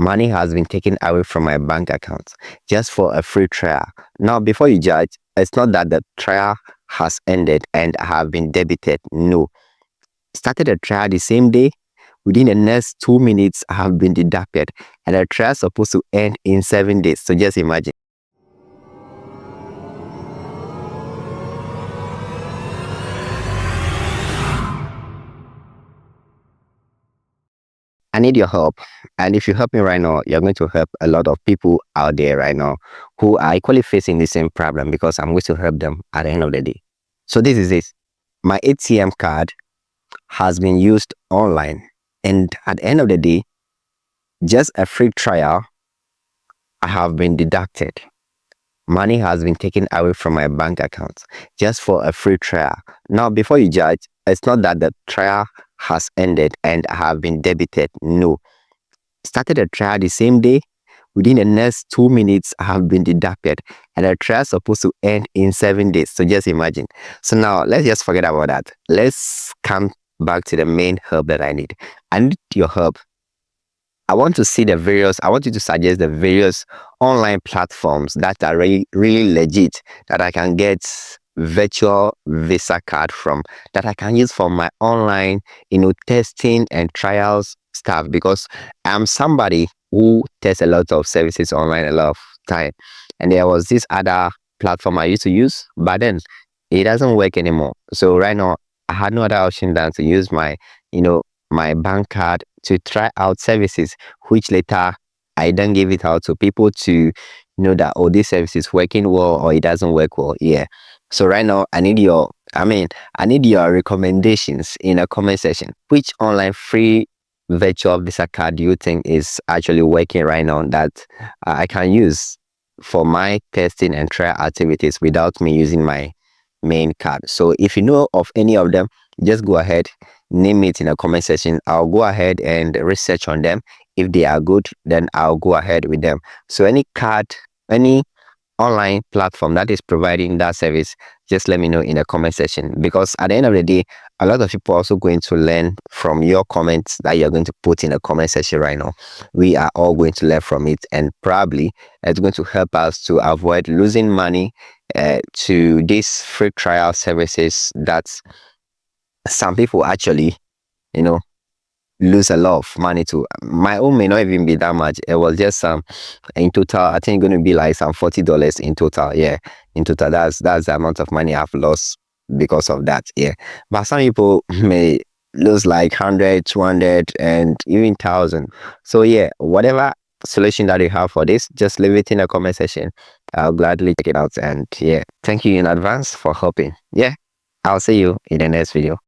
money has been taken away from my bank account just for a free trial. Now, before you judge, it's not that the trial has ended and I have been debited. No. Started a trial the same day. Within the next 2 minutes, I have been deducted. And the trial is supposed to end in 7 days. So just imagine. I need your help. And if you help me right now, you're going to help a lot of people out there right now who are equally facing the same problem, because I'm going to help them at the end of the day. So this is it. My ATM card has been used online. And at the end of the day, just a free trial, I have been deducted. Money has been taken away from my bank account just for a free trial. Now, before you judge, it's not that the trial has ended and I have been debited. No. Started a trial the same day. Within the next 2 minutes, I have been deducted. And the trial is supposed to end in 7 days. So just imagine. So now, let's just forget about that. Let's come back to the main help that I need. I need your help. I want you to suggest the various online platforms that are really legit, that I can get virtual Visa card from, that I can use for my online, testing and trials stuff, because I'm somebody who tests a lot of services online a lot of time. And there was this other platform I used to use, but then it doesn't work anymore. So right now, I had no other option than to use my bank card to try out services, which later I then give it out to people to know that, oh, this service is working well or it doesn't work well. Yeah. So right now I need your recommendations in a comment section. Which online free virtual Visa card do you think is actually working right now that I can use for my testing and trial activities without me using my main card? So if you know of any of them, just go ahead, name it in a comment section. I'll go ahead and research on them. If they are good, then I'll go ahead with them. So any online platform that is providing that service, just let me know in the comment section, because at the end of the day, a lot of people are also going to learn from your comments that you're going to put in the comment section right now. We are all going to learn from it, and probably it's going to help us to avoid losing money to these free trial services that some people actually lose a lot of money to. My own may not even be that much. It was just in total, I think going to be like some $40 in total. Yeah, in total, that's the amount of money I've lost because of that. Yeah, but some people may lose like 100, 200, and even 1,000. So yeah, whatever solution that you have for this, just leave it in the comment section. I'll gladly check it out. And yeah, thank you in advance for helping. Yeah, I'll see you in the next video.